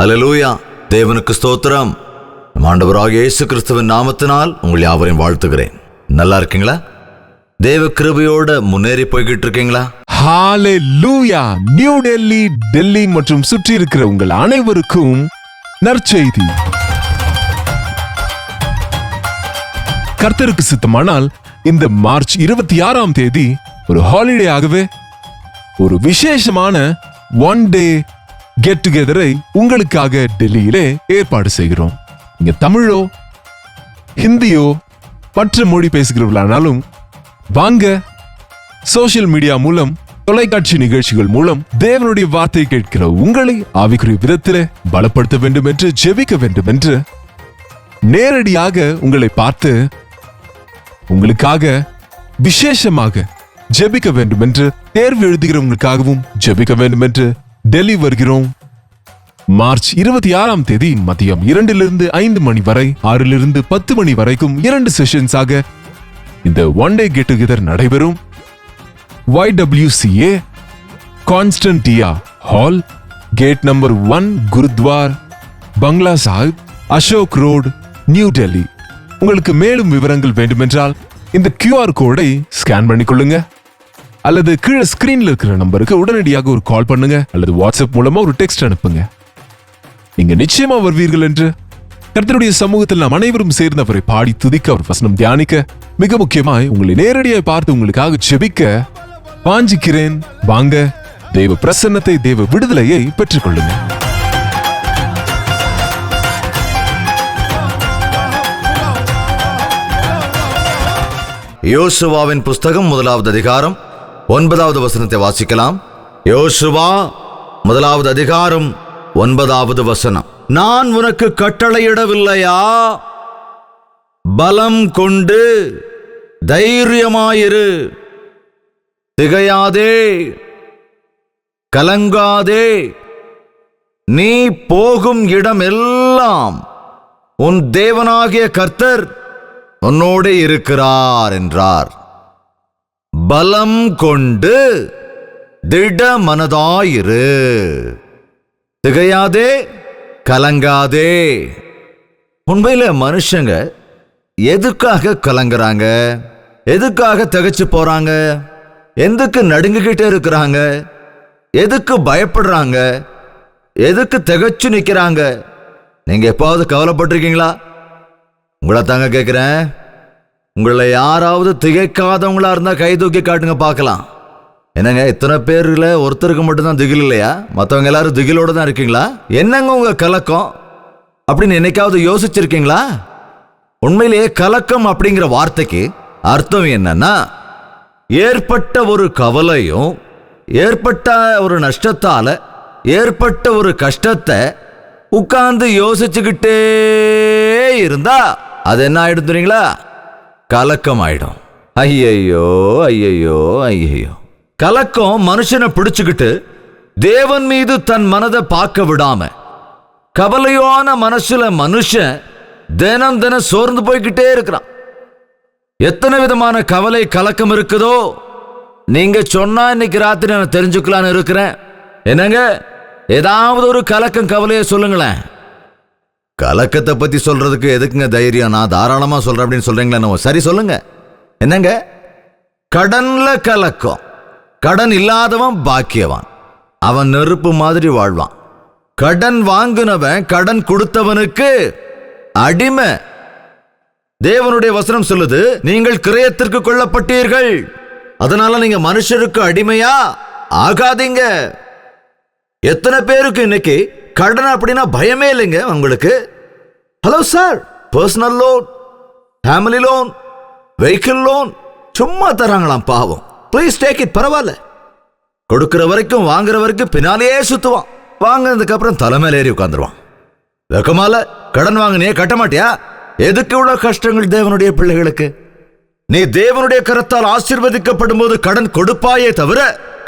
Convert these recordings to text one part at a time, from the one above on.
அல்லேலூயா. தேவனுக்கு ஸ்தோத்திரம். ஆண்டவராகிய இயேசு கிறிஸ்துவின் நாமத்தினால் உங்கள் யாவரையும் வாழ்த்துகிறேன். நல்லா இருக்கீங்களா? தேவ கிருபையோட முன்னேறி போய்கிட்டு இருக்கீங்களா? ஹalleluya. நியூ டெல்லி, டெல்லி மற்றும் சுற்றி இருக்கிற உங்கள் அனைவருக்கும் நற்செய்தி. கர்த்தருக்கு சித்தமானால் இந்த மார்ச் 26ஆம் தேதி ஒரு ஹாலிடே ஆகவே ஒரு விசேஷமான ஒன் டே கெட் டுகெதரை உங்களுக்காக டெல்லியிலே ஏற்பாடு செய்கிறோம். இங்க தமிழோ ஹிந்தியோ மற்ற மொழி பேசுகிறவர்களானாலும் வாங்க, சோசியல் மீடியா மூலம், தொலைக்காட்சி நிகழ்ச்சிகள் மூலம் தேவனுடைய வார்த்தை கேட்கிற உங்களை ஆவிக்குரிய விதத்திலே பலப்படுத்த வேண்டும் என்று, ஜெபிக்க வேண்டும் என்று, நேரடியாக உங்களை பார்த்து உங்களுக்காக விசேஷமாக ஜெபிக்க வேண்டும் என்று, தேர்வு எழுதுகிறவங்களுக்காகவும் ஜெபிக்க வேண்டும் என்று டெல்லி வருகிறோம். மார்ச் 26ஆம் தேதி மதியம் 2 to 5 மணி வரை, 6 to 10 மணி வரைக்கும் 2 செஷன்ஸாக இந்த ஒன் டே கெட் டுகெதர் நடைபெறும். YWCA கான்ஸ்டன்டியா hall, gate number 1, Gurdwara, பங்களா சாஹிப், அசோக் ரோடு, நியூ டெல்லி. உங்களுக்கு மேலும் விவரங்கள் வேண்டுமென்றால் இந்த QR கோடை ஸ்கேன் பண்ணிக்கொள்ளுங்க, அல்லது கீழே ஸ்கிரீன்ல இருக்கிற நம்பருக்கு உடனடியாக ஒரு கால் பண்ணுங்க, அல்லது வாட்ஸ்அப் மூலமா ஒரு டெக்ஸ்ட் அனுப்புங்க. நீங்க நிச்சயமா வருவீர்கள் என்று கர்த்தருடைய சமூகத்தில் நாம் அனைவரும் சேர்ந்து அவரை பாடி துதிக்க, அவர் வசனம் தியானிக்க, மிக முக்கியமாய் உங்களை நேரடியாக பார்த்து உங்களுக்காக ஜெபிக்க வாஞ்சிக்கிறேன். வாங்க, தேவ பிரசன்னத்தை, தேவ விடுதலையை பெற்றுக்கொள்ளுங்க. யோசுவாவின் புஸ்தகம் 1வது அதிகாரம் 9வது வசனத்தை வாசிக்கலாம். யோசுவா 1வது அதிகாரம் 9வது வசனம். நான் உனக்கு கட்டளையிடவில்லையா? பலம் கொண்டு தைரியமாயிரு, திகையாதே, கலங்காதே, நீ போகும் இடம் எல்லாம் உன் தேவனாகிய கர்த்தர் உன்னோடு இருக்கிறார் என்றார். பலம் கொண்டு திட மனதாயிரு, திகையாதே, கலங்காதே. உண்மையில மனுஷங்க எதுக்காக கலங்குறாங்க? எதுக்காக திகைச்சு போறாங்க? எதுக்கு நடுங்கிக்கிட்டே இருக்கிறாங்க? எதுக்கு பயப்படுறாங்க? எதுக்கு திகைச்சு நிக்கிறாங்க? நீங்க எப்பாவது கவலைப்பட்டிருக்கீங்களா? உங்களை தாங்க கேட்கிறேன். உங்களை யாராவது திகைக்காதவங்களா இருந்தா கை தூக்கி காட்டுங்க பார்க்கலாம். என்னங்க, இத்தனை பேர்ல ஒருத்தருக்கு மட்டும்தான் திகில் இல்லையா? மற்றவங்க எல்லாரும் திகிலோட தான் இருக்கீங்களா? என்னங்க உங்க கலக்கம் அப்படின்னு என்னைக்காவது யோசிச்சிருக்கீங்களா? உண்மையிலேயே கலக்கம் அப்படிங்கிற வார்த்தைக்கு அர்த்தம் என்னன்னா, ஏற்பட்ட ஒரு கவலையும், ஏற்பட்ட ஒரு நஷ்டத்தால ஏற்பட்ட ஒரு கஷ்டத்தை உட்கார்ந்து யோசிச்சுக்கிட்டே இருந்தா அது என்ன ஆயிடும் தெரியுங்களா? கலக்கம் ஆயிடும். ஐயையோ ஐயையோ ஐயையோ. கலக்கம் மனுஷனை பிடிச்சுக்கிட்டு தேவன் மீது தன் மனதை பார்க்க விடாம, கவலையான மனசுல மனுஷன் தினம் தினம் சோர்ந்து போய்கிட்டே இருக்கிறான். எத்தனை விதமான கவலை கலக்கம் இருக்குதோ நீங்க சொன்னா இன்னைக்கு ராத்திரி நான் தெரிஞ்சுக்கலான்னு இருக்கிறேன். என்னங்க, ஏதாவது ஒரு கலக்கம் கவலையை சொல்லுங்களேன். கலக்கத்தை பத்தி சொல்றதுக்கு எதுக்குங்க தைரியம்? நான் தாராளமா சொல்றேன் அப்படின்னு சொல்றீங்களா? சரி, சொல்லுங்க. என்னங்க, கடன்ல கலக்கம். கடன் இல்லாதவன் பாக்கியவான், அவன் நெருப்பு மாதிரி வாழ்வான். கடன் வாங்குனவன் கடன் கொடுத்தவனுக்கு அடிமை. தேவனுடைய வசனம் சொல்லுது, நீங்கள் கிரயத்திற்கு கொள்ளப்பட்டீர்கள், அதனால நீங்க மனுஷருக்கு அடிமையா ஆகாதீங்க. எத்தனை பேருக்கு இன்னைக்கு கடன் அப்படின்னா பயமே இல்லைங்க உங்களுக்கு? Hello sir, personal loan, family loan, vehicle loan சும்மா தராங்களாம். பாவம், ப்ளீஸ் டேக் இட். பரவாயில்ல, கொடுக்கிற வரைக்கும் வாங்குற வரைக்கும் பின்னாலேயே சுத்துவான். வாங்கினதுக்கு அப்புறம் தலைமையில ஏறி உட்காந்துருவான். வெக்கமால கடன் வாங்கினே கட்ட மாட்டியா? எதுக்கு இவ்வளவு கஷ்டங்கள் தேவனுடைய பிள்ளைகளுக்கு? நீ தேவனுடைய கரத்தால் ஆசீர்வதிக்கப்படும் போது கடன் கொடுப்பாயே தவிர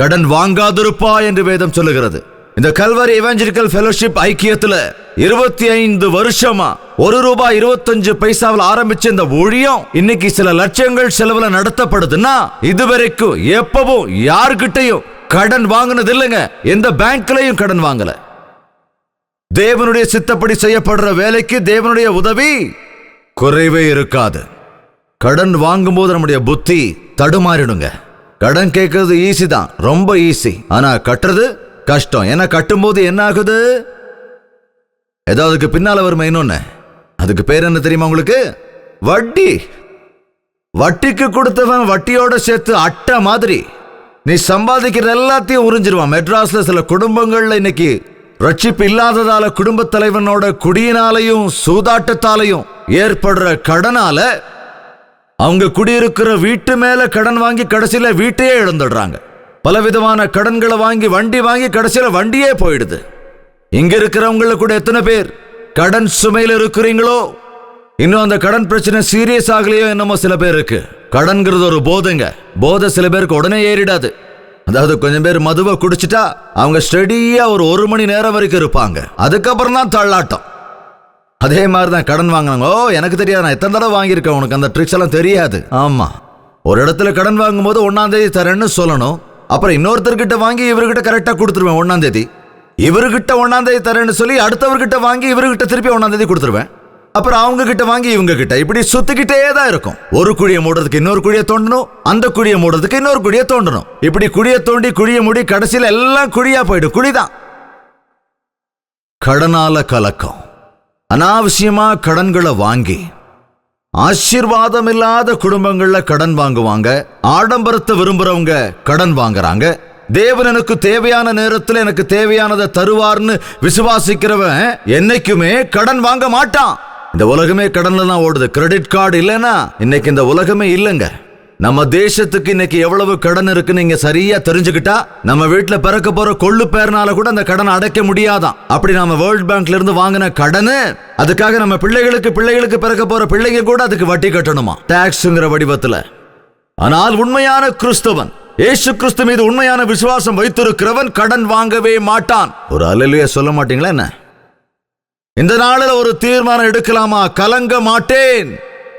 கடன் வாங்காதிருப்பாய் என்று வேதம் சொல்லுகிறது. இந்த கல்வரி எவாஞ்சலிக்கல் ஃபெலோஷிப் ஐக்கியத்துல 25 வருஷமா $1.25 ஆரம்பிச்ச இந்த ஊழியம் இன்னைக்கு சில லட்சங்கள் செலவுல நடத்தப்படுதுன்னா, இதுவரைக்கும் எப்பவும் யாருக்கிட்டையும் கடன் வாங்கினது இல்லைங்க. எந்த பேங்க்லயும் கடன் வாங்கல. தேவனுடைய சித்தப்படி செய்யப்படுற வேலைக்கு தேவனுடைய உதவி குறைவே இருக்காது. கடன் வாங்கும்போது நம்முடைய புத்தி தடுமாறிடுங்க. கடன் கேட்கறது ஈஸி தான், ரொம்ப ஈஸி. ஆனா கட்டுறது கஷ்டம். ஏன்னா கட்டும்போது என்ன ஆகுது? ஏதோ அதுக்கு பின்னால வருமா இன்னொன்னு. அதுக்கு பேர் என்ன தெரியுமா உங்களுக்கு? வட்டி. வட்டிக்கு கொடுத்தவன் வட்டியோட சேர்த்து அட்டை மாதிரி நீ சம்பாதிக்கிற எல்லாத்தையும் உறிஞ்சிருவான். மெட்ராஸ்ல சில குடும்பங்கள்ல இன்னைக்கு ரட்சிப்பு இல்லாததால குடும்ப தலைவனோட குடியினாலையும் சூதாட்டத்தாலையும் ஏற்படுற கடனால அவங்க குடியிருக்கிற வீட்டு மேல கடன் வாங்கி கடைசியில வீட்டையே இழந்துடுறாங்க. பலவிதமான கடன்களை வாங்கி வண்டி வாங்கி கடைசியில வண்டியே போயிடுது. இங்க இருக்கிறவங்கள கூட எத்தனை பேர் கடன் சுமையில இருக்கிறீங்களோ? இன்னும் அந்த கடன் பிரச்சனை சீரியஸ் ஆகலையோ என்னமோ சில பேர் இருக்கு. கடன்கிறது ஒரு போதைங்க. போதை சில பேருக்கு உடனே ஏறிடாது. அதாவது கொஞ்சம் பேர் மதுவை குடிச்சிட்டா அவங்க ஸ்டடியா ஒரு 1 மணி நேரம் வரைக்கும் இருப்பாங்க. அதுக்கப்புறம் தான் தள்ளாட்டம். அதே மாதிரிதான் கடன் வாங்கினாங்க. ஓ எனக்கு தெரியாது, நான் எத்தனை தடவை வாங்கியிருக்கேன், உனக்கு அந்த ட்ரிக்ஸ் எல்லாம் தெரியாது. ஆமா, ஒரு இடத்துல கடன் வாங்கும் போது 1ஆம் தேதி தரேன்னு சொல்லணும். அப்புறம் இன்னொருத்தர்கிட்ட வாங்கி இவர்கிட்ட கரெக்டா கொடுத்துருவேன் 1ஆம் தேதி. இவர்கிட்ட 1ஆம் தேதி தரேன்னு சொல்லி அடுத்தவர்கிட்ட வாங்கி இவர்கிட்ட திருப்பி 1ஆம் தேதி கொடுத்துருவேன். அப்புறம் அவங்க கிட்ட வாங்கி இவங்க கிட்ட இப்படி சுத்திக்கிட்டே தான் இருக்கும். ஒரு குழியை மூடுறதுக்கு இன்னொரு குழியை தோண்டணும், அந்த குழியை மூடுறதுக்கு இன்னொரு குழியை தோண்டணும். இப்படி குழியை தோண்டி குழியை மூடி கடைசியில் எல்லாம் குழியா போயிடும். குழிதான். கடனால கலக்கம். அனாவசியமா கடன்களை வாங்கி ஆசீர்வாதம் இல்லாத குடும்பங்கள்ல கடன் வாங்குவாங்க. ஆடம்பரத்தை விரும்புறவங்க கடன் வாங்குறாங்க. தேவன் எனக்கு தேவையான நேரத்தில் எனக்கு தேவையானதை தருவார்னு விசுவாசிக்கிறவன் என்னைக்குமே கடன் வாங்க மாட்டான். இந்த உலகமே கடன்ல தான் ஓடுது. கிரெடிட் கார்டு இல்லைன்னா இன்னைக்கு இந்த உலகமே இல்லைங்க. நம்ம தேசத்துக்கு இன்னைக்கு எவ்வளவு கடன் இருக்குன்னு நீங்க சரியா தெரிஞ்சுக்கிட்டா நம்ம வீட்டுல பிறக்க போற கொள்ளு பேர்னால கூட அந்த கடனை அடைக்க முடியாதான். அப்படி நாம வேர்ல்ட் பேங்க்ல இருந்து வாங்கின கடனு அதுக்காக நம்ம பிள்ளைகளுக்கு பிறக்க போற பிள்ளைங்க கூட அதுக்கு வட்டி கட்டணுமா, டாக்ஸ்ங்கிற வடிவத்துல. ஆனால் உண்மையான கிறிஸ்தவன், இயேசு கிறிஸ்து மீது உண்மையான விசுவாசம் வைத்திருக்கிறவன் கடன் வாங்கவே மாட்டான். ஒரு அல்லேலூயா சொல்ல மாட்டீங்களா என்ன? இந்த நாளில் ஒரு தீர்மானம் எடுக்கலாமா? கலங்க மாட்டேன்.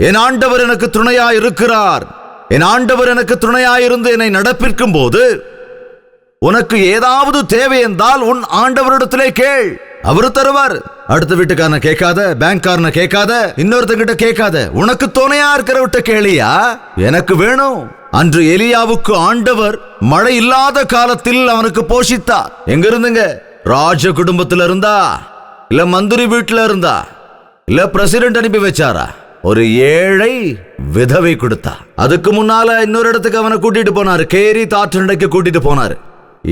என் ஆண்டவர் எனக்கு துணையா இருக்கிறார். என் ஆண்டவர் எனக்கு துணையாயிருந்து என்னை நடப்பிக்கும் போது உனக்கு ஏதாவது தேவை என்றால் உன் ஆண்டவரிடத்திலே கேள், அவரு தருவார். அடுத்த வீட்டுக்காரனை கேட்காத, பேங்க்காரனை கேட்காத, இன்னொருத்தங்கிட்ட கேட்காத, உனக்கு துணையா இருக்கிறவட்ட கேளியா. எனக்கு வேணும். அன்று எலியாவுக்கு ஆண்டவர் மழை இல்லாத காலத்தில் அவனுக்கு போஷித்தார். எங்க இருந்துங்க? ராஜ குடும்பத்தில் இருந்தா, இல்ல மந்திரி வீட்டுல இருந்தா, இல்ல பிரசிடென்ட் அனுப்பி வச்சாரா? ஒரு ஏழை விதவை கொடுத்தா. அதுக்கு முன்னால இன்னொரு இடத்துக்கு அவனை கூட்டிட்டு போனாரு. கேரி தாற்றண்டைக்கு கூட்டிட்டு போனாரு.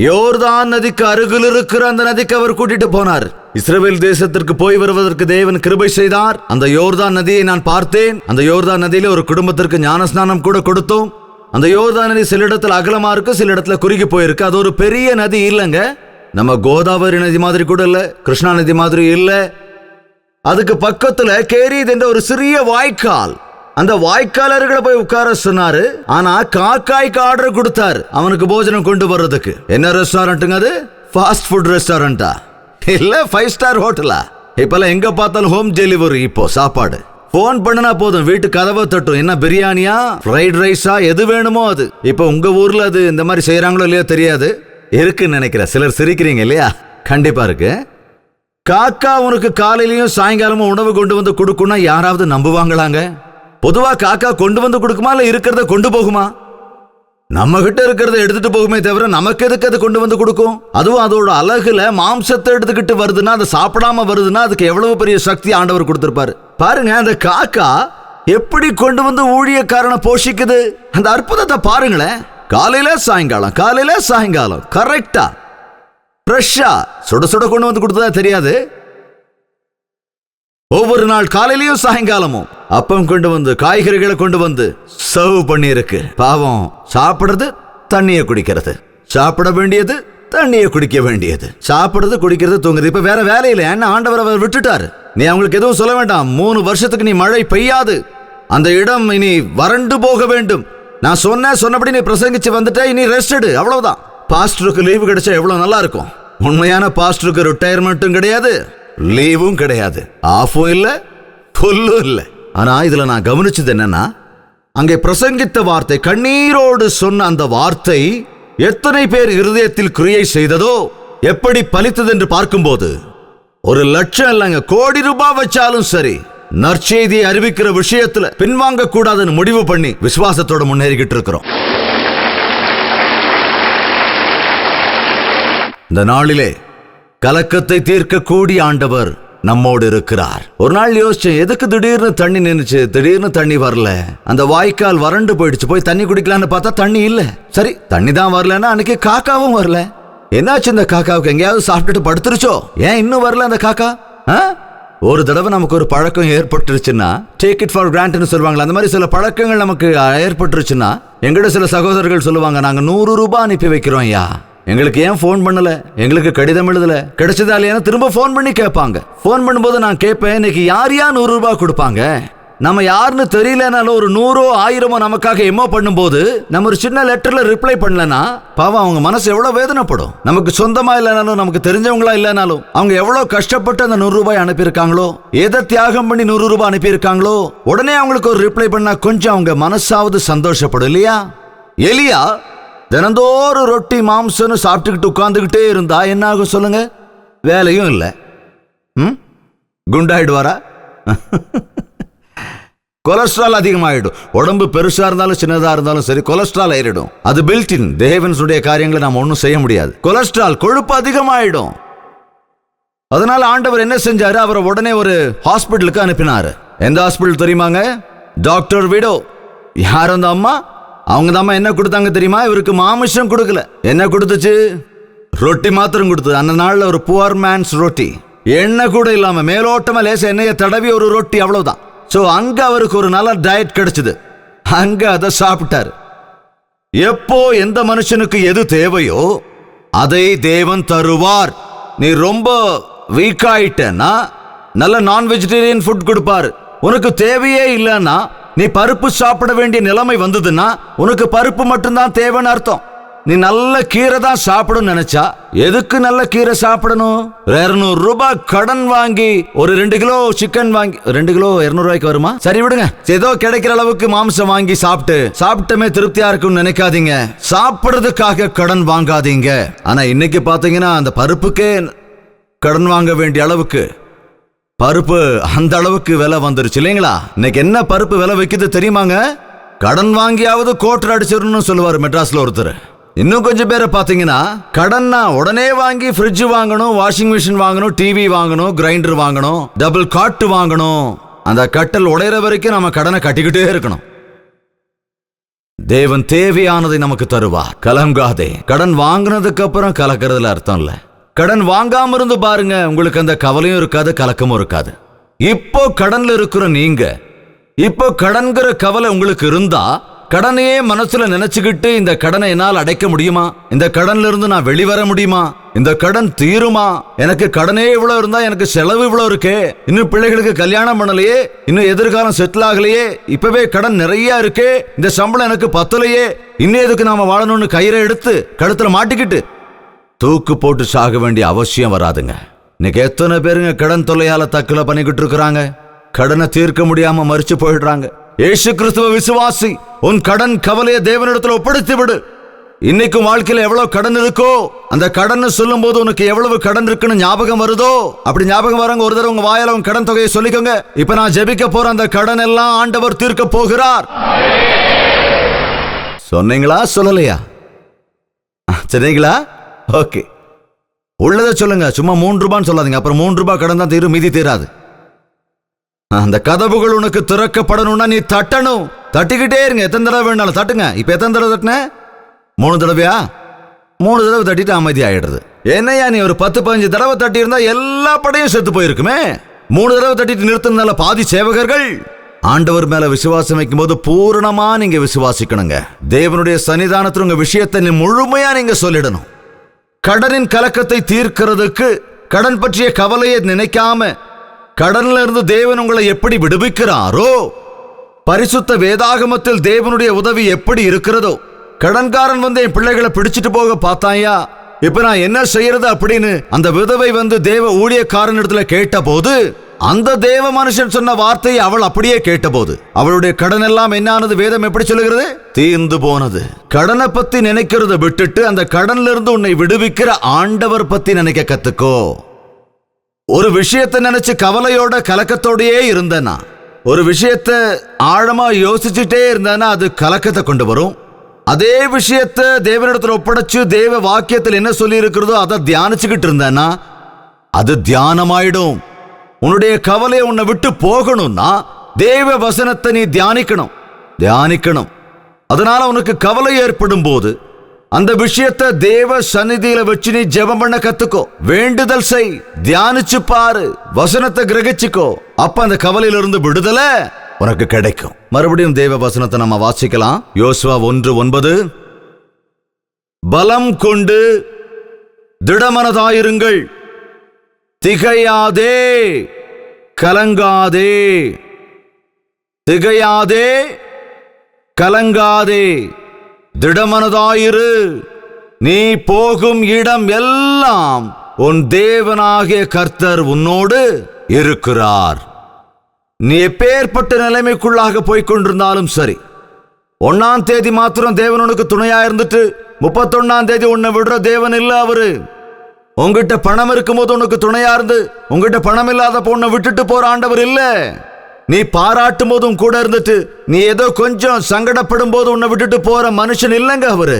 யோர்தான் நதிக்கு அருகில் இருக்கிற அந்த நதிக்கு அவர் கூட்டிட்டு போனார். இஸ்ரவேல் தேசத்திற்கு போய் வருவதற்கு தேவன் கிருபை செய்தார். அந்த யோர்தான் நதியை நான் பார்த்தேன். அந்த யோர்தான் நதியில ஒரு குடும்பத்திற்கு ஞானஸ்நானம் கூட கொடுத்தோம். அந்த யோர்தான் நதி சில இடத்துல அகலமா இருக்கு, சில இடத்துல குறுகி போயிருக்கு. அது ஒரு பெரிய நதி இல்லைங்க. நம்ம கோதாவரி நதி மாதிரி கூட இல்ல, கிருஷ்ணா நதி மாதிரி இல்ல. அதுக்கு பக்கத்துல கேரீத் என்ற ஒரு சிறிய வாய்க்கால். அந்த வாய்க்கால் அருகில போய் உட்கார சொன்னாரு. ஆனா காக்காய்க்கு ஆர்டர் கொடுத்தாரு அவனுக்கு போஜனம் கொண்டு வர்றதுக்கு. என்ன ரெஸ்டாரண்ட்டுங்க அது? ஃபாஸ்ட் ஃபுட் ரெஸ்டாரண்டா இல்ல 5 ஸ்டார் ஹோட்டலா? இப்பெல்லாம் எங்க பார்த்தாலும் ஹோம் டெலிவரி. இப்போ சாப்பாடு போன் பண்ணுனா போதும், வீட்டு கதவை தட்டும். என்ன பிரியாணியா, ஃப்ரைட் ரைஸா, எது வேணுமோ அது. இப்போ உங்க ஊர்ல அது இந்த மாதிரி செய்யறாங்களோ இல்லையோ தெரியாது, இருக்குன்னு நினைக்கிறேன். சிலர் சிரிக்கிறீங்க இல்லையா? கண்டிப்பா இருக்கு. காக்கா உனக்கு காலையிலயும் சாயங்காலமும் உணவு கொண்டு வந்து கொடுக்கும்னா யாராவது நம்புவாங்களாங்க? பொதுவா காக்கா கொண்டு வந்து கொடுக்குமா இல்ல இருக்கிறத கொண்டு போகுமா? நம்ம கிட்ட இருக்கிறத எடுத்துட்டு போகுமே தவிர நமக்கு எதுக்கு அது கொண்டு வந்து கொடுக்கும்? அதுவும் அதோட அழகுல மாம்சத்தை எடுத்துக்கிட்டு வருதுன்னா, அதை சாப்பிடாம வருதுன்னா அதுக்கு எவ்வளவு பெரிய சக்தி ஆண்டவர் கொடுத்திருப்பாரு பாருங்க. அந்த காக்கா எப்படி கொண்டு வந்து ஊழியக்காரனை போஷிக்குது, அந்த அற்புதத்தை பாருங்களேன். காலையில சாயங்காலம் கரெக்டா ஃப்ரெஷ்ஷா சுட சுட கொண்டு வந்து கொடுத்ததா தெரியாது. ஒவ்வொரு நாள் காலையிலயும் சாயங்காலமும் அப்பம் கொண்டு வந்து, காய்கறிகளை கொண்டு வந்து சர்வ் பண்ணி இருக்கு. பாவம் சாப்பிடுறது, தண்ணியை குடிக்கிறது, சாப்பிட வேண்டியது, தண்ணியை குடிக்க வேண்டியது, சாப்பிடுறது, குடிக்கிறது, தூங்குறது. இப்ப வேற வேலையில என்ன ஆண்டவர் அவர் விட்டுட்டாரு. நீ அவங்களுக்கு எதுவும் சொல்ல வேண்டாம். 3 வருஷத்துக்கு நீ மழை பெய்யாது, அந்த இடம் இனி வறண்டு போக வேண்டும். நான் சொன்னபடி நீ பிரசங்கிச்சு வந்துட்ட, இனி ரெஸ்ட், அவ்வளவுதான். பாஸ்டருக்கு லீவு கிடைச்சா எவ்வளவு நல்லா இருக்கும். உண்மையான பாஸ்டருக்கு ரிட்டையர்மெண்ட்டும் கிடையாது, லீவும் கிடையாது, ஆஃபும் இல்ல, ஃபுல்லும் இல்ல. ஆனா இதுல நான் கவனிச்சது என்னன்னா, அங்கே பிரசங்கித்த வார்த்தை, கண்ணீரோடு சொன்ன அந்த வார்த்தை எத்தனை பேர் இருதயத்தில் கிரியை செய்ததோ, எப்படி பலித்தது என்று பார்க்கும்போது 1,00,000 இல்லைங்க, கோடி ரூபாய் வச்சாலும் சரி, நற்செய்தியை அறிவிக்கிற விஷயத்துல பின்வாங்க கூடாதுன்னு முடிவு பண்ணி விசுவாசத்தோட முன்னேறிக்கிட்டு இருக்கிறோம். இந்த நாளிலே கலக்கத்தை தீர்க்கக்கூடிய ஆண்டவர் நம்மோடு இருக்கிறார். ஒரு நாள் யோசிச்சேன், எதுக்கு திடீர்னு தண்ணி நின்னுச்சு, திடீர்னு தண்ணி வரல, அந்த வாய்க்கால் வறண்டு போயிடுச்சு, போய் தண்ணி குடிக்கலான்னு பார்த்தா தண்ணி இல்ல. சரி, தண்ணி தான் வரலன்னா அன்னைக்கு காக்காவும் வரல. என்னாச்சு இந்த காக்காவுக்கு? எங்கேயாவது சாப்பிட்டுட்டு படுத்துருச்சோ? ஏன் இன்னும் வரல அந்த காக்கா? ஒரு தடவை நமக்கு ஒரு பழக்கம் ஏற்பட்டுருச்சுன்னா, டேக் இட் ஃபார் கிராண்டட்னு சொல்லுவாங்களா, அந்த மாதிரி சில பழக்கங்கள் நமக்கு ஏற்பட்டுருச்சுன்னா, எங்கிட்ட சில சகோதரர்கள் சொல்லுவாங்க, நாங்க 100 ரூபாய் அனுப்பி வைக்கிறோம் ஐயா, எங்களுக்கு ஏன் ஃபோன் பண்ணல, எங்களுக்கு கடிதம் எழுதல, கிடைச்சதா இல்லையா திரும்ப ஃபோன் பண்ணி கேட்பாங்க. ஃபோன் பண்ணும்போது நான் கேட்பேன், இன்னைக்கு யார் 100 ரூபாய் கொடுப்பாங்க? நம்ம யாருன்னு தெரியலனாலும் ஒரு 100 1000 நமக்காக எம்மோ பண்ணும்போது நம்ம ஒரு சின்ன லெட்டர்ல ரிப்ளை பண்ணலனா பாவம் அவங்க மனசு எவ்வளவு வேதனைப்படும். நமக்கு சொந்தமா இல்லைனாலும், நமக்கு தெரிஞ்சவங்களா இல்லைனாலும், அவங்க எவ்வளவு கஷ்டப்பட்டு அந்த 100 ரூபாய் அனுப்பியிருக்காங்களோ, எதை தியாகம் பண்ணி 100 ரூபாய் அனுப்பியிருக்காங்களோ, உடனே அவங்களுக்கு ஒரு ரிப்ளை பண்ணா கொஞ்சம் அவங்க மனசாவது சந்தோஷப்படும் இல்லையா? எலியா தினந்தோறும் ரொட்டி மாம்சம்னு சாப்பிட்டுக்கிட்டு உட்கார்ந்துகிட்டே இருந்தா என்ன ஆகும் சொல்லுங்க? வேலையும் இல்லை, குண்டாயிடுவாரா? கொலஸ்ட்ரால் அதிகமாயிடும். உடம்பு பெருசா இருந்தாலும் சின்னதா இருந்தாலும் சரி, கொலஸ்ட்ரால் ஏறிடும். அது பில்டின். தேவனுடைய காரியங்களை நாம ஒன்றும் செய்ய முடியாது. கொலஸ்ட்ரால் கொழுப்பு அதிகமாயிடும். அதனால ஆண்டவர் என்ன செஞ்சாரு? அவரை உடனே ஒரு ஹாஸ்பிட்டலுக்கு அனுப்பினாரு. எந்த ஹாஸ்பிட்டல் தெரியுமாங்க? Doctor widow. யார் அந்த அம்மா? அவங்க தான் என்ன கொடுத்தாங்க தெரியுமா? இவருக்கு மாமிசம் கொடுக்கல. என்ன கொடுத்துச்சு? ரொட்டி மாத்திரம் கொடுத்தது. அந்த நாள்ல ஒரு புவர் மேன்ஸ் ரொட்டி, எண்ணெய் கூட இல்லாம மேலோட்டமா லேச எண்ணெயை தடவி ஒரு ரொட்டி, அவ்வளவுதான். சோ அங்க அவருக்கு ஒரு நல்ல டயட் கிடைச்சது. அங்க அதை சாப்பிட்டாரு. எப்போ எந்த மனுஷனுக்கு எது தேவையோ அதை தேவன் தருவார். நீ ரொம்ப வீக் ஆயிட்டேன்னா நல்ல நான் வெஜிடேரியன் ஃபுட் கொடுப்பாரு. உனக்கு தேவையே இல்லைன்னா, நீ பருப்பு சாப்பிட வேண்டிய நிலைமை வந்ததுன்னா உனக்கு பருப்பு மட்டும்தான் தேவைன்னு அர்த்தம். நீ நல்ல கீரை தான் சாப்பிடும் நினைச்சா, எதுக்கு நல்ல கீரை சாப்பிடணும்? 200 ரூபாய் கடன் வாங்கி ஒரு 2 கிலோ சிக்கன் வாங்கி, 2 கிலோ 200 ரூபாய்க்கு வருமா? சரி விடுங்க, ஏதோ கிடைக்கிற அளவுக்கு மாம்சம் வாங்கி சாப்பிட்டுமே திருப்தியா இருக்கும்னு நினைக்காதீங்க. சாப்பிடுறதுக்காக கடன் வாங்காதீங்க. ஆனா இன்னைக்கு பாத்தீங்கன்னா அந்த பருப்புக்கே கடன் வாங்க வேண்டிய அளவுக்கு பருப்பு அந்த அளவுக்கு விலை வந்துருச்சு இல்லைங்களா? இன்னைக்கு என்ன பருப்பு விலை வைக்குது தெரியுமாங்க? கடன் வாங்கியாவது கோட்டர் அடிச்சிடணும்னு சொல்லுவாரு மெட்ராஸ்ல ஒருத்தர். இன்னும் கொஞ்சம் பேரை பாத்தீங்கன்னா, கடன்னா உடனே வாங்கி ஃப்ரிட்ஜ் வாங்கணும், வாஷிங் மிஷின் வாங்கணும், டிவி வாங்கணும், கிரைண்டர் வாங்கணும், டபுள் காட்டு வாங்கணும். அந்த கட்டல் உடையிற வரைக்கும் நம்ம கடனை கட்டிக்கிட்டே இருக்கணும். தேவன் தேவையானதை நமக்கு தருவார். கலங்காதே. கடன் வாங்கினதுக்கு அப்புறம் கலக்கிறதுல அர்த்தம் இல்ல. கடன் வாங்காம இருந்து பாருங்க, உங்களுக்கு அந்த கவலையும் இருக்காது, கலக்கமும் இருக்காது. இப்போ கடன்ல இருக்கிற நீங்க, இப்போ கடன்கிற கவலை உங்களுக்கு இருந்தா, கடனையே மனசுல நினைச்சுக்கிட்டு இந்த கடனை என்னால் அடைக்க முடியுமா, இந்த கடன்ல இருந்து நான் வெளிவர முடியுமா, இந்த கடன் தீருமா, எனக்கு கடனே இவ்வளவு இருந்தா எனக்கு செலவு இவ்வளவு இருக்கே, இன்னும் பிள்ளைகளுக்கு கல்யாணம் பண்ணலையே, இன்னும் எதிர்காலம் செட்டில் ஆகலையே, இப்பவே கடன் நிறைய இருக்கே, இந்த சம்பளம் எனக்கு பத்தலையே, இன்னும் எதுக்கு நாம வாழணும்னு கயிறை எடுத்து கழுத்துல மாட்டிக்கிட்டு தூக்கு போட்டு சாக வேண்டிய அவசியம் வராதுங்க. இன்னைக்கு எத்தனை பேருங்க கடன் தொல்லையால தற்கொலை பண்ணிக்கிட்டு இருக்கிறாங்க, கடனை தீர்க்க முடியாம மறிச்சு போயிடுறாங்க. இயேசு கிறிஸ்துவ விசுவாசி, உன் கடன் கவலையை தேவனிடத்துல ஒப்படைத்து விடு. இன்னைக்கும் வாழ்க்கையில எவ்வளவு கடன் இருக்கோ, அந்த கடன் சொல்லும் போது உனக்கு எவ்வளவு கடன் இருக்குன்னு ஞாபகம் வருதோ, அப்படி ஞாபகம் வரங்க ஒரு தடவை உங்க வாயால உங்க கடன் தொகையை சொல்லிக்கோங்க. இப்ப நான் ஜெபிக்க போற அந்த கடன் எல்லாம் ஆண்டவர் தீர்க்க போகிறார். சொன்னீங்களா சொல்லலையா? சரிங்களா? ஓகே, உள்ளதை சொல்லுங்க. சும்மா 3 ரூபான்னு சொல்லாதீங்க. அப்புறம் 3 ரூபாய் கடன் தான் தீரும், மீதி தீராது. அந்த கதவுகள் உனக்கு திறக்கப்படணும்னா நீ தட்டணும். தட்டிக்கிட்டே இருங்க. எத்தனை தடவை வேணாலும் தட்டுங்க. இப்ப எத்தனை தடவை தட்டின? 3 தடவையா? 3 தடவை தட்டிட்டு அமைதி ஆயிடுறது. என்னையா நீ ஒரு 10-15 தடவை தட்டி இருந்தா எல்லா படையும் செத்து போயிருக்குமே. 3 தடவை தட்டிட்டு நிறுத்தினால பாதி சேவகர்கள். ஆண்டவர் மேல விசுவாசம் வைக்கும் போது பூரணமா நீங்க விசுவாசிக்கணுங்க. தேவனுடைய சன்னிதானத்தில் உங்க விஷயத்தை முழுமையா நீங்க சொல்லிடணும். கடனின் கலக்கத்தை தீர்க்கிறதுக்கு, கடன் பற்றிய கவலையை நினைக்காம, கடன்ல இருந்து தேவன் உங்களை எப்படி விடுவிக்கிறாரோ, பரிசுத்த வேதாகமத்தில் தேவனுடைய உதவி எப்படி இருக்கிறதோ, கடன்காரன் வந்து என் பிள்ளைகளை பிடிச்சிட்டு போக பார்த்தாயா, இப்ப நான் என்ன செய்யறது அப்படின்னு அந்த விதவை வந்து தேவ ஊழியக்காரன் இடத்துல கேட்ட போது, அந்த தேவ மனுஷன் சொன்ன வார்த்தையை அவள் அப்படியே கேட்டபோது அவளுடைய கடன் எல்லாம் என்னானது? வேதம் எப்படி சொல்லுகிறது? தீர்ந்து போனது. கடனை பத்தி நினைக்கிறத விட்டுட்டு அந்த கடன்ல இருந்து உன்னை விடுவிக்கிற ஆண்டவர் பத்தி நினைக்க கத்துக்கோ. ஒரு விஷயத்தை நினைச்சு கவலையோட கலக்கத்தோடயே இருந்தேன்னா, ஒரு விஷயத்தை ஆழமா யோசிச்சுட்டே இருந்தேன்னா அது கலக்கத்தை கொண்டு வரும். அதே விஷயத்தை தேவனிடத்தில் ஒப்படைச்சு தேவ வாக்கியத்தில் என்ன சொல்லி இருக்கிறதோ அதை தியானிச்சுக்கிட்டு இருந்தேன்னா அது தியானமாயிடும். உன்னுடைய கவலையை உன்னை விட்டு போகணும்னா தேவ வசனத்தை நீ தியானிக்கணும். அதனால உனக்கு கவலை ஏற்படும் போது அந்த விஷயத்தை தேவ சந்நிதியில வச்சு நீ ஜெபம் பண்ண கத்துக்கோ, வேண்டுதல் செய், தியானிச்சு பாரு, வசனத்தை கிரகிச்சுக்கோ. அப்ப அந்த கவலையிலிருந்து விடுதலை உனக்கு கிடைக்கும். மறுபடியும் தேவ வசனத்தை நம்ம வாசிக்கலாம். யோசுவா 1:9, பலம் கொண்டு திடமனதாயிருங்கள், திகையாதே கலங்காதே, திகையாதே கலங்காதே, திடமனதாயிரு, நீ போகும் இடம் எல்லாம் உன் தேவனாகிய கர்த்தர் உன்னோடு இருக்கிறார். நீ எப்பேற்பட்ட நிலைமைக்குள்ளாக போய்கொண்டிருந்தாலும் சரி, 1ஆம் தேதி மாத்திரம் தேவன் உனக்கு துணையா இருந்துட்டு 31ஆம் தேதி உன்னை விடுற தேவன் இல்ல அவரு. உங்ககிட்ட பணம் இருக்கும் போது உனக்கு துணையா இருந்து உங்ககிட்ட பணம் இல்லாத உன்னை விட்டுட்டு போற ஆண்டவர் இல்ல. நீ பாராட்டும் போதும் கூட இருந்துட்டு நீ ஏதோ கொஞ்சம் சங்கடப்படும் போது உன்னை விட்டுட்டு போற மனுஷன் இல்லைங்க அவரு.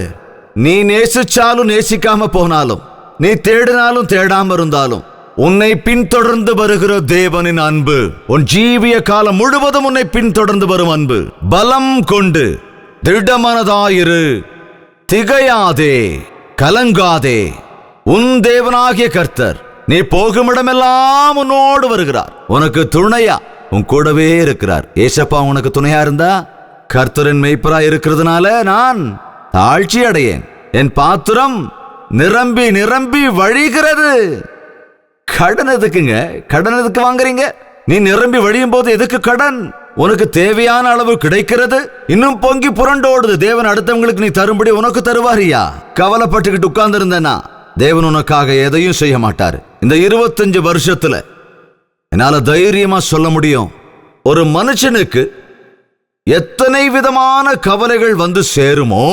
நீ நேசிச்சாலும் நேசிக்காம போனாலும், நீ தேடினாலும் தேடாம இருந்தாலும், உன்னை பின்தொடர்ந்து வருகிற தேவனின் அன்பு உன் ஜீவிய காலம் முழுவதும் உன்னை பின்தொடர்ந்து வரும் அன்பு. பலம் கொண்டு திடமனதாயிரு, திகையாதே கலங்காதே, உன் தேவனாகிய கர்த்தர் நீ போகும் இடமெல்லாம் உன்னோடு வருகிறார். உனக்கு துணையா உன் கூடவே இருக்கிறார். ஏசப்பா உனக்கு துணையா இருந்தா, கர்த்தரின் மெய்ப்பரா இருக்கிறதுனால நான் தாழ்ச்சி அடையேன், என் பாத்திரம் நிரம்பி நிரம்பி வழிகிறது. கடன் எதுக்குங்க? கடன் எதுக்கு வாங்குறீங்க? நீ நிரம்பி வழியும் போது எதுக்கு கடன்? உனக்கு தேவையான அளவு கிடைக்கிறது, இன்னும் பொங்கி புரண்டோடுது. தேவன் அடுத்தவங்களுக்கு நீ தரும்படி உனக்கு தருவாரியா? கவலைப்பட்டுக்கிட்டு உட்கார்ந்து இருந்தேன்னா தேவன் உனக்காக எதையும் செய்ய மாட்டாரு. இந்த 25 வருஷத்துல என்னால தைரியமா சொல்ல முடியும், ஒரு மனுஷனுக்கு எத்தனை விதமான கவலைகள் வந்து சேருமோ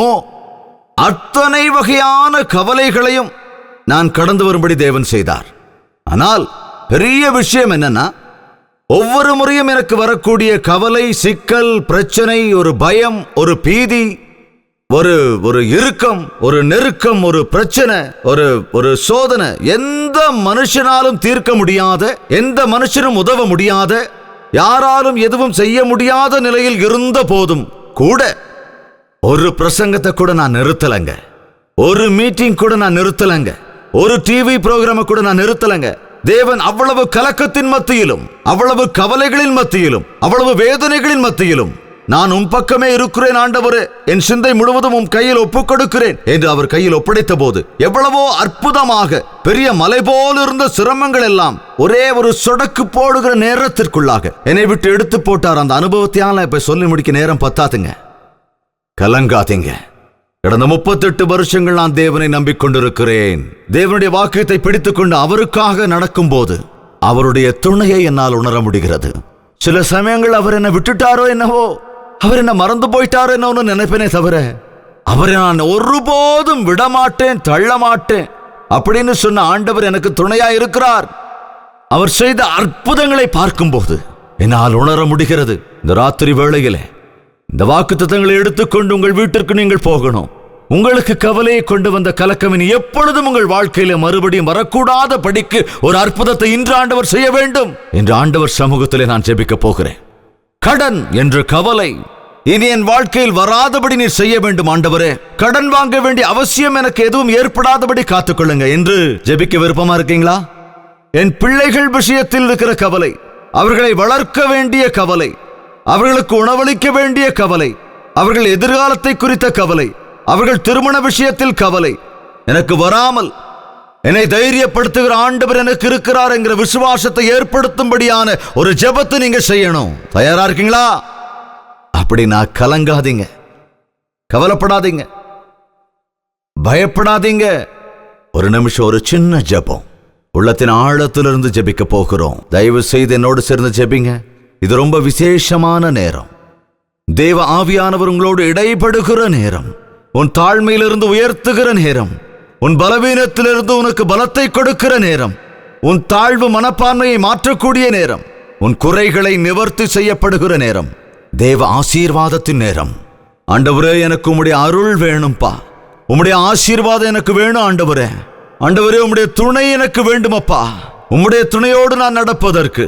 அத்தனை வகையான கவலைகளையும் நான் கடந்து வரும்படி தேவன் செய்தார். ஆனால் பெரிய விஷயம் என்னன்னா, ஒவ்வொரு முறையும் எனக்கு வரக்கூடிய கவலை, சிக்கல், பிரச்சனை, ஒரு பயம், ஒரு பீதி, ஒரு இறுக்கம், ஒரு நெருக்கம், ஒரு பிரச்சனை, ஒரு சோதனை, எந்த மனுஷனாலும் தீர்க்க முடியாத, எந்த மனுஷனும் உதவ முடியாத, யாராலும் எதுவும் செய்ய முடியாத நிலையில் இருந்த போதும் கூட ஒரு பிரசங்கத்தை கூட நான் நிறுத்தலைங்க, ஒரு மீட்டிங் கூட நான் நிறுத்தலைங்க, ஒரு டிவி புரோகிராம கூட நான் நிறுத்தலைங்க. தேவன் அவ்வளவு கலக்கத்தின் மத்தியிலும், அவ்வளவு கவலைகளின் மத்தியிலும், அவ்வளவு வேதனைகளின் மத்தியிலும் நான் உன் பக்கமே இருக்கிறேன் ஆண்டவரே, என் சிந்தை முழுவதும் உன் கையில் ஒப்புக் கொடுக்கிறேன் என்று அவர் கையில் ஒப்படைத்த போது எவ்வளவோ அற்புதமாக பெரிய மலை போல் இருந்த சிரமங்கள் எல்லாம் ஒரே ஒரு சொடக்கு போடுகிற நேரத்திற்குள்ளாக என்னை விட்டு எடுத்து போட்டார். அந்த அனுபவத்தையால இப்ப சொல்லி முடிக்க நேரம் பத்தாதுங்க. கலங்காதீங்க. கடந்த 38 வருஷங்கள் நான் தேவனை நம்பிக்கொண்டிருக்கிறேன். தேவனுடைய வாக்கியத்தை பிடித்துக்கொண்டு அவருக்காக நடக்கும் போது அவருடைய துணையை என்னால் உணர முடிகிறது. சில சமயங்கள் அவர் என்னை விட்டுட்டாரோ என்னவோ, அவர் என்ன மறந்து போயிட்டாரோ என்னன்னு நினைப்பேனே தவிர, அவரை நான் ஒருபோதும் விடமாட்டேன், தள்ள மாட்டேன் அப்படின்னு சொன்ன ஆண்டவர் எனக்கு துணையா இருக்கிறார். அவர் செய்த அற்புதங்களை பார்க்கும்போது என்னால் உணர முடிகிறது. இந்த ராத்திரி வேளையிலே இந்த வாக்குத்தத்தங்களை எடுத்துக்கொண்டு உங்கள் வீட்டிற்கு நீங்கள் போகணும். உங்களுக்கு கவலையை கொண்டு வந்த கலக்கம் இனி எப்பொழுதும் உங்கள் வாழ்க்கையில மறுபடியும் வரக்கூடாத படிக்கு ஒரு அற்புதத்தை இன்று ஆண்டவர் செய்ய வேண்டும் என்று ஆண்டவர் சமூகத்திலே நான் ஜெபிக்க போகிறேன். கடன் என்ற கவலை இனி என் வாழ்க்கையில் வராதபடி நீர் செய்ய வேண்டும் ஆண்டவரே. கடன் வாங்க வேண்டிய அவசியம் எனக்கு எதுவும் ஏற்படாதபடி காத்துக்கொள்ளுங்க என்று ஜெபிக்க விருப்பமா இருக்கீங்களா? என் பிள்ளைகள் விஷயத்தில் இருக்கிற கவலை, அவர்களை வளர்க்க வேண்டிய கவலை, அவர்களுக்கு உணவளிக்க வேண்டிய கவலை, அவர்கள் எதிர்காலத்தை குறித்த கவலை, அவர்கள் திருமண விஷயத்தில் கவலை எனக்கு வராமல் என்னை தைரியப்படுத்துகிற ஆண்டவர் எனக்கு இருக்கிறார் என்கிற விசுவாசத்தை ஏற்படுத்தும்படியான ஒரு ஜெபத்தை நீங்க செய்யணும். தயாரா இருக்கீங்களா? அப்படின்னா கலங்காதீங்க, கவலைப்படாதீங்க, பயப்படாதீங்க. ஒரு நிமிஷம் ஒரு சின்ன ஜெபம் உள்ளத்தின் ஆழத்திலிருந்து ஜெபிக்க போகிறோம். தயவு செய்து என்னோடு சேர்ந்து ஜெபிங்க. இது ரொம்ப விசேஷமான நேரம். தேவ ஆவியானவர் உங்களோடு இடைப்படுகிற நேரம், உன் தாழ்மையிலிருந்து உயர்த்துகிற நேரம், உன் பலவீனத்திலிருந்து உனக்கு பலத்தை கொடுக்கிற நேரம். உன் தாழ்வு மனப்பான்மையை மாற்றக்கூடிய நேரம், உன் குறைகளை நிவர்த்தி செய்யப்படுகிற நேரம், தேவ ஆசீர்வாதத்தின் நேரம். ஆண்டவரே, எனக்கு உம்முடைய அருள் வேணும்பா, உம்முடைய ஆசீர்வாதம் எனக்கு வேணும் ஆண்டவரே. ஆண்டவரே, உம்முடைய துணை எனக்கு வேண்டுமப்பா. உம்முடைய துணையோடு நான் நடப்பதற்கு,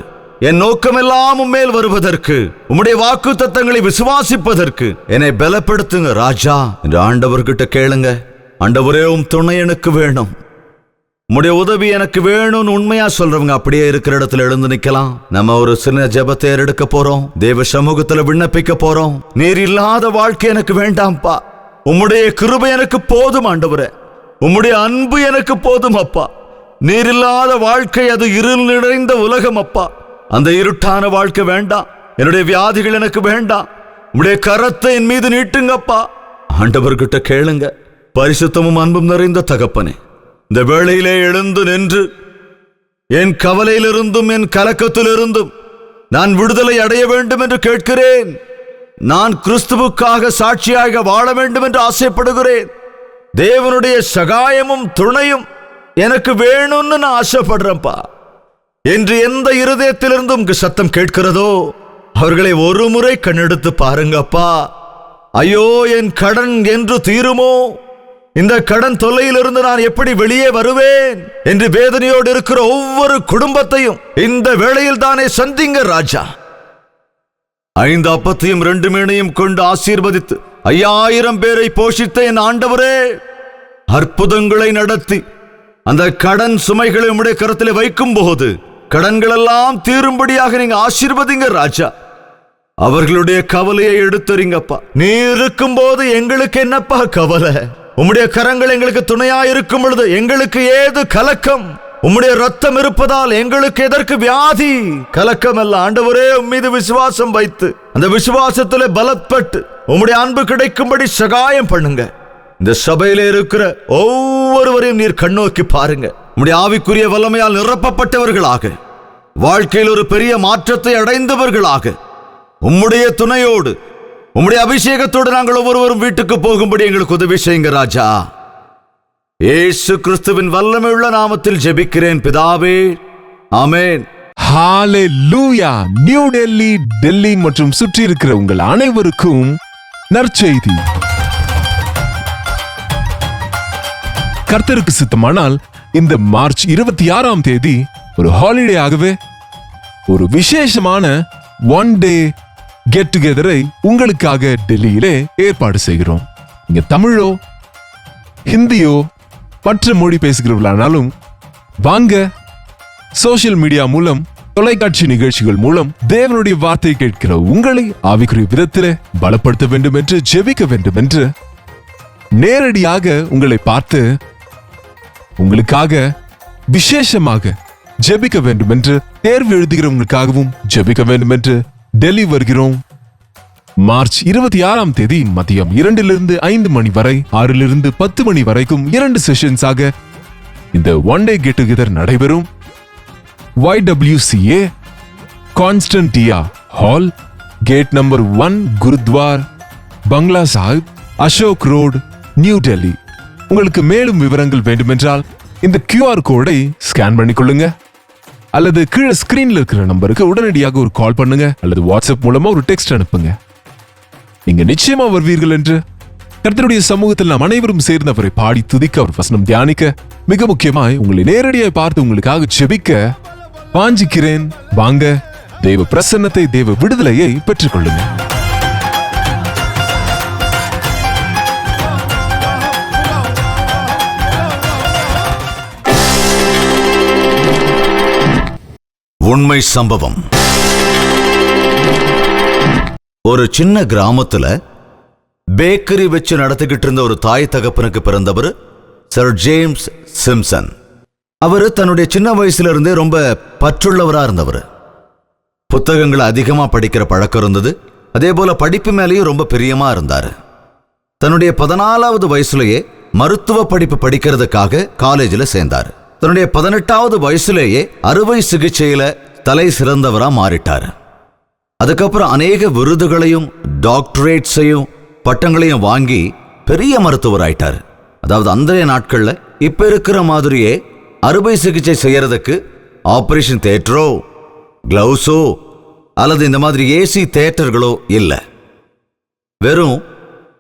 என் நோக்கமெல்லாம் உம்மேல் வருவதற்கு, உம்முடைய வாக்கு தத்தங்களை விசுவாசிப்பதற்கு என்னை பலப்படுத்துங்க ராஜா என்று ஆண்டவர்கிட்ட கேளுங்க. ஆண்டவரே, உம் துணை எனக்கு வேணும், உம்முடைய உதவி எனக்கு வேணும்னு உண்மையா சொல்றவங்க அப்படியே இருக்கிற இடத்துல எழுந்து நிக்கலாம். நம்ம ஒரு சின்ன ஜெபத்தை எடுக்க போறோம், தேவ சமூகத்துல விண்ணப்பிக்க போறோம். நீர் இல்லாத வாழ்க்கை எனக்கு வேண்டாம்ப்பா, உம்முடைய கிருபை எனக்கு போதும் ஆண்டவரே, உம்முடைய அன்பு எனக்கு போதும் அப்பா. நீர் இல்லாத வாழ்க்கை அது இருள் நிறைந்த உலகம் அப்பா. அந்த இருட்டான வாழ்க்கை வேண்டாம், என்னுடைய வியாதிகள் எனக்கு வேண்டாம். உம்முடைய கரத்தை என் மீது நீட்டுங்கப்பா. ஆண்டவர்கிட்ட கேளுங்க. பரிசுத்தமும் அன்பும் நிறைந்த தகப்பனே, இந்த வேளையிலே எழுந்து நின்று என் கவலையிலிருந்தும் என் கலக்கத்திலிருந்தும் நான் விடுதலை அடைய வேண்டும் என்று கேட்கிறேன். நான் கிறிஸ்துவுக்காக சாட்சியாக வாழ வேண்டும் என்று ஆசைப்படுகிறேன். தேவனுடைய சகாயமும் துணையும் எனக்கு வேணும்னு நான் ஆசைப்படுறேன்ப்பா. என்று எந்த இருதயத்திலிருந்தும் சத்தம் கேட்கிறதோ அவர்களை ஒரு முறை கண்ணெடுத்து பாருங்கப்பா. ஐயோ, என் கடன் என்று தீருமோ, இந்த கடன் தொல்லையிலிருந்து நான் எப்படி வெளியே வருவேன் என்று வேதனையோடு இருக்கிற ஒவ்வொரு குடும்பத்தையும் இந்த வேளையில் தானே சந்திங்க ராஜா. 5 அப்பத்தையும் 2 மீனையும் கொண்டு ஆசீர்வதித்து 5000 பேரை போஷித்த என் ஆண்டவரே, அற்புதங்களை நடத்தி அந்த கடன் சுமைகளை உம்முடைய கரத்தில் வைக்கும் போது கடன்கள் எல்லாம் தீரும்படியாக நீங்க ஆசீர்வதிங்க ராஜா. அவர்களுடைய கவலையை எடுத்துறீங்கப்பா. நீ இருக்கும் போது எங்களுக்கு என்னப்பா கவலை? உம்முடைய கரங்கள் எங்களுக்கு துணையா இருக்கும் பொழுது எங்களுக்கு ஏது கலக்கம்? உம்முடைய ரத்தம் இருப்பதால் எங்களுக்கு எதற்கு வியாதி? கலக்கம் அல்ல ஆண்டவரே. உம்மீது விசுவாசம் வைத்து அந்த விசுவாசத்திலே பலப்பட்டு உம்முடைய அன்பு கிடைக்கும்படி சகாயம் பண்ணுங்க. இந்த சபையிலே இருக்கிற ஒவ்வொருவரையும் நீர் கண்ணோக்கி பாருங்க. உம்முடைய ஆவிக்குரிய வல்லமையால் நிரப்பப்பட்டவர்களாக, வாழ்க்கையில் ஒரு பெரிய மாற்றத்தை அடைந்தவர்களாக, உம்முடைய துணையோடு உம்முடைய அபிஷேகத்தோடு நாங்கள் ஒவ்வொருவரும் வீட்டுக்கு போகும்படி எங்களுக்கு உதவி செய்யுங்க ராஜா. இயேசு கிறிஸ்துவின் வல்லமையுள்ள நாமத்தில் ஜெபிக்கிறேன் பிதாவே, ஆமென். ஹalleluya. நியூ டெல்லி, டெல்லி மற்றும் சுற்றி இருக்கிற உங்கள் அனைவருக்கும் நற்செய்தி. கர்த்தருக்கு சித்தமானால் இந்த மார்ச் 26ஆம் தேதி ஒரு ஹாலிடே ஆகவே ஒரு விசேஷமான ஒன் டே கெட் டுகெதரை உங்களுக்காக டெல்லியிலே ஏற்பாடு செய்கிறோம். இங்க தமிழோ ஹிந்தியோ மற்ற மொழி பேசுகிறவர்களானாலும் வாங்க, சோசியல் மீடியா மூலம், தொலைக்காட்சி நிகழ்ச்சிகள் மூலம் தேவனுடைய வார்த்தை கேட்கிற உங்களை ஆவிக்குரிய விதத்திலே பலப்படுத்த வேண்டும் என்று, ஜெபிக்க வேண்டும் என்று, நேரடியாக உங்களை பார்த்து உங்களுக்காக விசேஷமாக ஜெபிக்க வேண்டும் என்று, தேர்வு எழுதுகிறவங்களுக்காகவும் ஜெபிக்க வேண்டும் என்று டெல்லி வருகிறோம். மார்ச் 26ஆம் தேதி மதியம் 2 to 5 மணி வரை, 6 to 10 மணி வரைக்கும் 2 செஷன்ஸாக இந்த ஒன் டே கெட் டுகெதர் நடைபெறும். YWCA கான்ஸ்டன்டியா hall, gate number 1, Gurdwara, பங்களா சாஹிப், அசோக் ரோடு, நியூ டெல்லி. உங்களுக்கு மேலும் விவரங்கள் வேண்டுமென்றால் இந்த QR கோடை ஸ்கேன் பண்ணிக்கொள்ளுங்க, அல்லது கீழே ஸ்கிரீன்ல இருக்கிற நம்பருக்கு உடனடியாக ஒரு கால் பண்ணுங்க, அல்லது வாட்ஸ்அப் மூலமா ஒரு டெக்ஸ்ட் அனுப்புங்க. நீங்க நிச்சயமா வருவீர்கள் என்று கர்த்தருடைய சமூகத்தில் நாம் அனைவரும் சேர்ந்து அவரை பாடி துதிக்க, அவர் வசனம் தியானிக்க, மிக முக்கியமாய் உங்களை நேரடியாக பார்த்து உங்களுக்காக ஜெபிக்க வாஞ்சிக்கிறேன். வாங்க, தேவ பிரசன்னத்தை, தேவ விடுதலையை பெற்றுக்கொள்ளுங்க. உண்மை சம்பவம். ஒரு சின்ன கிராமத்துல பேக்கரி வச்சு நடத்திக்கிட்டு இருந்த ஒரு தாய் தகப்பனுக்கு பிறந்தவர் சர் ஜேம்ஸ் சிம்சன். அவரு தன்னுடைய சின்ன வயசுல இருந்தே ரொம்ப பற்றுள்ளவரா இருந்தவர். புத்தகங்களை அதிகமா படிக்கிற பழக்கம் இருந்தது. அதே போல படிப்பு மேலேயும் ரொம்ப பிரியமா இருந்தாரு. தன்னுடைய 14வது வயசுலயே மருத்துவ படிப்பு படிக்கிறதுக்காக காலேஜில் சேர்ந்தாரு. தன்னுடைய 18வது வயசுலேயே அறுவை சிகிச்சையில தலை சிறந்தவரா மாறிட்டாரு. அதுக்கப்புறம் அநேக விருதுகளையும் டாக்டரேட்ஸையும் பட்டங்களையும் வாங்கி பெரிய மருத்துவர் ஆயிட்டாரு. அதாவது அன்றைய நாட்கள்ல இப்ப இருக்கிற மாதிரியே அறுவை சிகிச்சை செய்யறதுக்கு ஆபரேஷன் தியேட்டரோ, கிளவுஸோ அல்லது இந்த மாதிரி ஏசி தியேட்டர்களோ இல்லை. வெறும்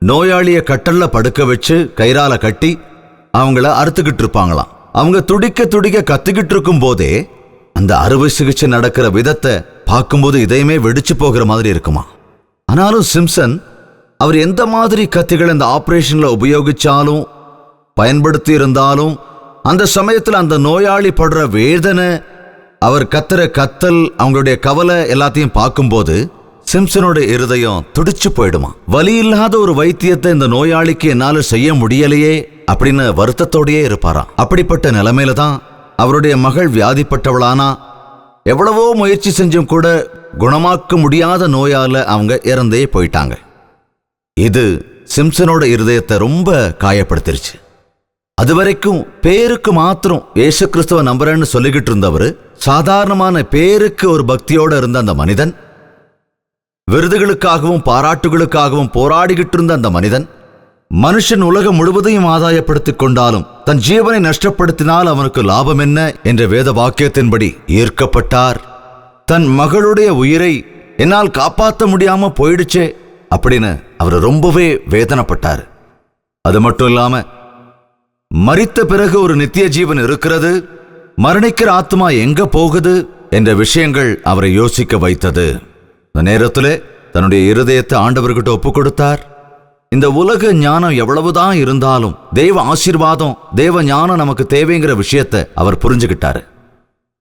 நோயாளிய கட்டல்ல படுக்க வச்சு கயிறால கட்டி அவங்கள அறுத்துக்கிட்டு இருப்பாங்களாம். அவங்க துடிக்க துடிக்க கத்துக்கிட்டு இருக்கும் போதே அந்த அறுவை சிகிச்சை நடக்கிற விதத்தை பார்க்கும்போது இதயமே வெடிச்சு போகிற மாதிரி இருக்குமா. ஆனாலும் சிம்சன் அவர் எந்த மாதிரி கத்திகள் இந்த ஆபரேஷன்ல உபயோகிச்சாலும் பயன்படுத்தி இருந்தாலும் அந்த சமயத்தில் அந்த நோயாளி படுற வேதனை, அவர் கத்துற கத்தல், அவங்களுடைய கவலை எல்லாத்தையும் பார்க்கும்போது சிம்சனோட இருதயம் துடிச்சு போயிடுமா. வலி இல்லாத ஒரு வைத்தியத்தை இந்த நோயாளிக்கு என்னால செய்ய முடியலையே அப்படின்னு வருத்தத்தோடையே இருப்பாராம். அப்படிப்பட்ட நிலைமையில தான் அவருடைய மகள் வியாதிப்பட்டவளானா. எவ்வளவோ முயற்சி செஞ்சும் கூட குணமாக்க முடியாத நோயால அவங்க இறந்தே போயிட்டாங்க. இது சிம்சனோட இருதயத்தை ரொம்ப காயப்படுத்திருச்சு. அதுவரைக்கும் பேருக்கு மாத்திரம் இயேசு கிறிஸ்துவ நம்புறேன்னு சொல்லிக்கிட்டு இருந்தவர், சாதாரணமான பேருக்கு ஒரு பக்தியோட இருந்த அந்த மனிதன், விருதுகளுக்காகவும் பாராட்டுகளுக்காகவும் போராடிக்கிட்டு இருந்த அந்த மனிதன், மனுஷன் உலகம் முழுவதையும் ஆதாயப்படுத்திக் கொண்டாலும் தன் ஜீவனை நஷ்டப்படுத்தினால் அவனுக்கு லாபம் என்ன என்ற வேத வாக்கியத்தின்படி ஈர்க்கப்பட்டார். தன் மகளுடைய உயிரை என்னால் காப்பாற்ற முடியாம போயிடுச்சே அப்படின்னு அவர் ரொம்பவே வேதனைப்பட்டார். அது மட்டும் இல்லாம மரித்த பிறகு ஒரு நித்திய ஜீவன் இருக்கிறது, மரணிக்கிற ஆத்மா எங்க போகுது என்ற விஷயங்கள் அவரை யோசிக்க வைத்தது. இந்த நேரத்தில் தன்னுடைய இருதயத்தை ஆண்டவர்கிட்ட ஒப்பு கொடுத்தார். இந்த உலக ஞானம் எவ்வளவுதான் இருந்தாலும் தெய்வ ஆசீர்வாதம், தேவ ஞானம் நமக்கு தேவைங்கிற விஷயத்தை அவர் புரிஞ்சுக்கிட்டாரு.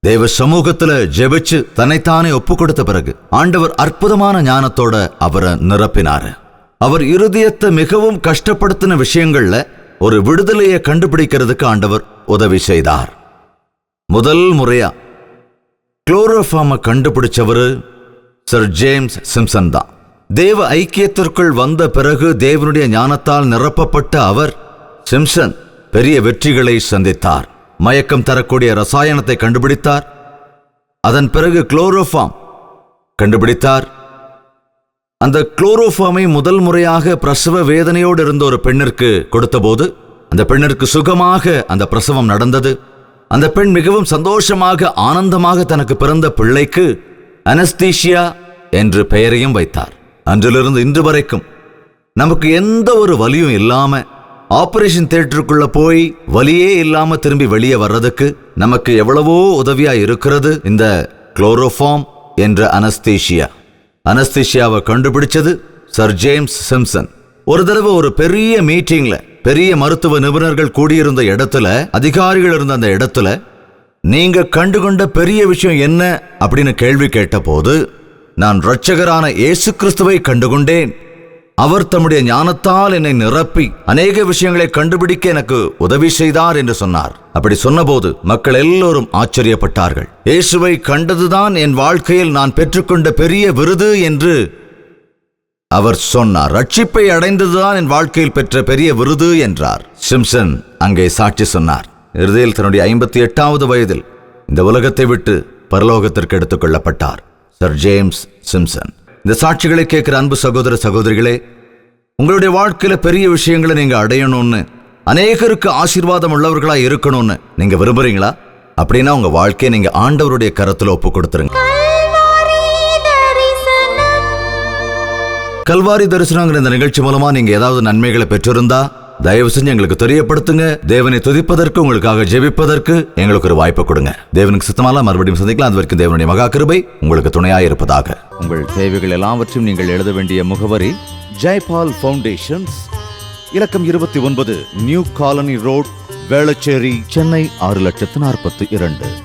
தேவ சமூகத்துல ஜெபிச்சு தன்னைத்தானே ஒப்பு கொடுத்த பிறகு ஆண்டவர் அற்புதமான ஞானத்தோட அவரை நிரப்பினாரு. அவர் இருதயத்தை மிகவும் கஷ்டப்படுத்தின விஷயங்கள்ல ஒரு விடுதலையை கண்டுபிடிக்கிறதுக்கு ஆண்டவர் உதவி செய்தார். முதல் முறையா குளோரோஃபார்மை கண்டுபிடிச்சவரு சர் ஜேம்ஸ் சிம்சன் தான். தேவ ஐக்கியத்திற்குள் வந்த பிறகு தேவனுடைய ஞானத்தால் நிரப்பப்பட்ட அவர் சிம்சன் பெரிய வெற்றிகளை சந்தித்தார். மயக்கம் தரக்கூடிய ரசாயனத்தை கண்டுபிடித்தார். அதன் பிறகு குளோரோஃபார்ம் கண்டுபிடித்தார். அந்த குளோரோஃபார்மை முதல் முறையாக பிரசவ வேதனையோடு இருந்த ஒரு பெண்ணிற்கு கொடுத்தபோது அந்த பெண்ணிற்கு சுகமாக அந்த பிரசவம் நடந்தது. அந்த பெண் மிகவும் சந்தோஷமாக ஆனந்தமாக தனக்கு பிறந்த பிள்ளைக்கு அனஸ்தீசியா என்று பெயரையும் வைத்தார். அன்றிலிருந்து இன்று வரைக்கும் நமக்கு எந்த ஒரு வலியும் இல்லாம ஆபரேஷன் தியேட்டருக்குள்ள போய் வலியே இல்லாம திரும்பி வெளியே வர்றதுக்கு நமக்கு எவ்வளவோ உதவியா இருக்கிறது இந்த குளோரோஃபார்ம் என்ற அனஸ்தீசியா. அனஸ்தீசியாவை கண்டுபிடிச்சது சர் ஜேம்ஸ் சிம்சன். ஒரு தடவை ஒரு பெரிய மீட்டிங்ல பெரிய மருத்துவ நிபுணர்கள் கூடியிருந்த இடத்துல, அதிகாரிகள் இருந்த அந்த இடத்துல, நீங்க கண்டுகொண்ட பெரிய விஷயம் என்ன அப்படின்னு கேள்வி கேட்ட போது, நான் இரட்சகரான இயேசு கிறிஸ்துவை கண்டுகொண்டேன். அவர் தம்முடைய ஞானத்தால் என்னை நிரப்பி அநேக விஷயங்களை கண்டுபிடிக்க எனக்கு உதவி செய்தார் என்று சொன்னார். அப்படி சொன்னபோது மக்கள் எல்லோரும் ஆச்சரியப்பட்டார்கள். இயேசுவை கண்டதுதான் என் வாழ்க்கையில் நான் பெற்றுக்கொண்ட பெரிய விருது என்று அவர் சொன்னார். ரட்சிப்பை அடைந்ததுதான் என் வாழ்க்கையில் பெற்ற பெரிய விருது என்றார். சிம்சன் அங்கே சாட்சி சொன்னார். இறுதியில் தன்னுடைய 58வது வயதில் இந்த உலகத்தை விட்டு பரலோகத்திற்கு எடுத்துக் கொள்ளப்பட்டார் சர் ஜேம்ஸ் சிம்சன். இந்த சாட்சிகளை கேட்கிற அன்பு சகோதர சகோதரிகளே, உங்களுடைய வாழ்க்கையில பெரிய விஷயங்களை நீங்க அடையணும்னு, அநேகருக்கு ஆசீர்வாதம் உள்ளவர்களா இருக்கணும்னு நீங்க விரும்புறீங்களா? அப்படின்னா உங்க வாழ்க்கையை நீங்க ஆண்டவருடைய கரத்துல ஒப்பு கொடுத்துருங்க. கல்வாரி தரிசனங்கிற இந்த நிகழ்ச்சி மூலமா நீங்க ஏதாவது நன்மைகளை பெற்றிருந்தா தயவு செஞ்சு எங்களுக்கு தெரியப்படுத்துங்க. தேவனை துதிப்பதற்கு, உங்களுக்காக ஜெபிப்பதற்கு எங்களுக்கு ஒரு வாய்ப்பு கொடுங்க. தேவனுக்கு சித்தமால மறுபடியும் சந்திக்கலாம். அது வரைக்கும் தேவனுடைய மகா கிருபை உங்களுக்கு துணையாயிருப்பதாக. உங்கள் தேவைகள் எல்லாவற்றையும் நீங்கள் எழுத வேண்டிய முகவரி ஜெய்பால் ஃபவுண்டேஷன்ஸ், இலக்கம் 29, new colony road, Velachery, Chennai 6,42,00,000.